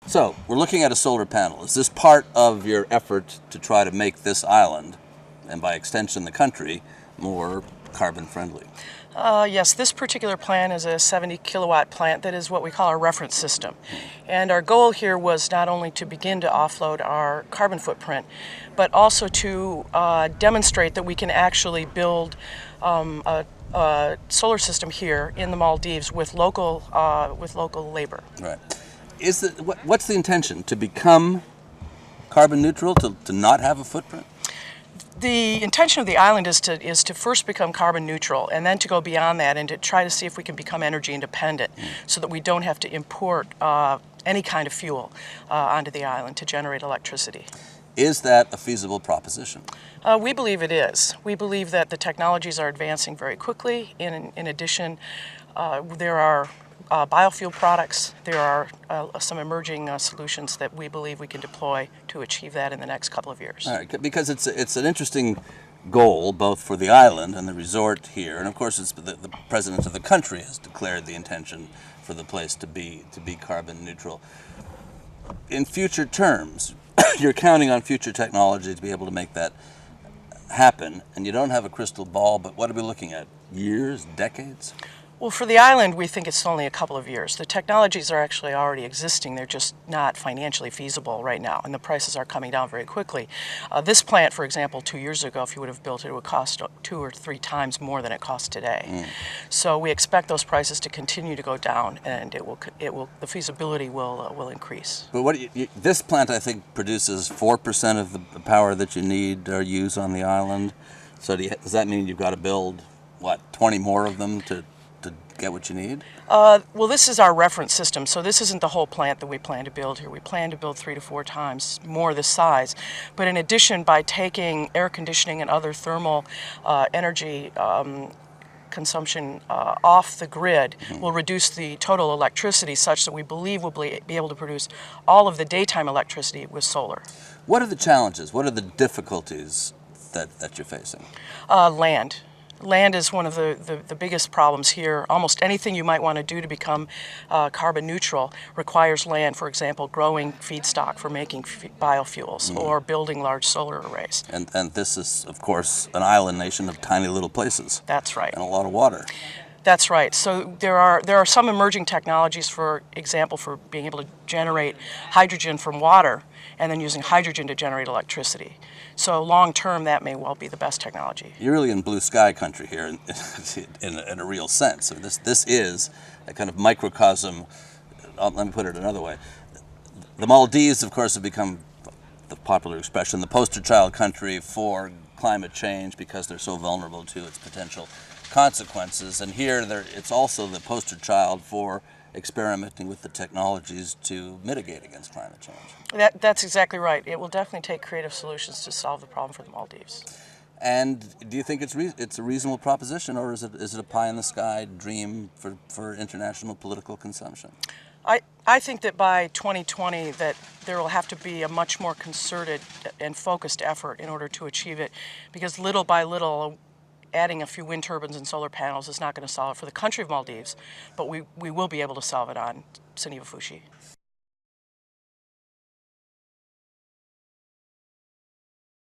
So, we're looking at a solar panel. Is this part of your effort to try to make this island, and by extension the country, more carbon friendly? Yes, this particular plant is a 70 kilowatt plant that is what we call our reference system. And our goal here was not only to begin to offload our carbon footprint, but also to demonstrate that we can actually build a solar system here in the Maldives with local labor. Right. What's the intention? To become carbon neutral, to not have a footprint? The intention of the island is to first become carbon neutral and then to go beyond that and to try to see if we can become energy independent so that we don't have to import any kind of fuel onto the island to generate electricity. Is that a feasible proposition? We believe it is. We believe that the technologies are advancing very quickly. In addition, there are biofuel products. There are some emerging solutions that we believe we can deploy to achieve that in the next couple of years. All right, because it's an interesting goal both for the island and the resort here, and of course it's the president of the country has declared the intention for the place to be carbon neutral. In future terms, you're counting on future technology to be able to make that happen, and you don't have a crystal ball, but what are we looking at? Years, decades? Well, for the island, we think it's only a couple of years. The technologies are actually already existing. They're just not financially feasible right now, and the prices are coming down very quickly. This plant, for example, 2 years ago, if you would have built it, it would cost 2 or 3 times more than it costs today. So we expect those prices to continue to go down, and the feasibility will increase. But this plant, I think, produces 4% of the power that you need or use on the island. So does that mean you've got to build, 20 more of them to get what you need? Well, this is our reference system, so this isn't the whole plant that we plan to build here. We plan to build 3 to 4 times more this size. But in addition, by taking air conditioning and other thermal energy consumption off the grid, will reduce the total electricity such that we believe we'll be able to produce all of the daytime electricity with solar. What are the challenges? What are the difficulties that you're facing? Land. Land is one of the biggest problems here. Almost anything you might want to do to become carbon neutral requires land, for example, growing feedstock for making biofuels or building large solar arrays. And this is, of course, an island nation of tiny little places. That's right. And a lot of water. That's right. So there are some emerging technologies, for example, for being able to generate hydrogen from water and then using hydrogen to generate electricity. So long term, that may well be the best technology. You're really in blue sky country here in a real sense. So this is a kind of microcosm. Let me put it another way. The Maldives, of course, have become the popular expression, the poster child country for climate change because they're so vulnerable to its potential consequences. And here it's also the poster child for experimenting with the technologies to mitigate against climate change. That's exactly right. It will definitely take creative solutions to solve the problem for the Maldives. And do you think it's a reasonable proposition, or is it a pie in the sky dream for international political consumption? I think that by 2020 that there will have to be a much more concerted and focused effort in order to achieve it, because little by little adding a few wind turbines and solar panels is not going to solve it for the country of Maldives, but we will be able to solve it on Soneva Renewables.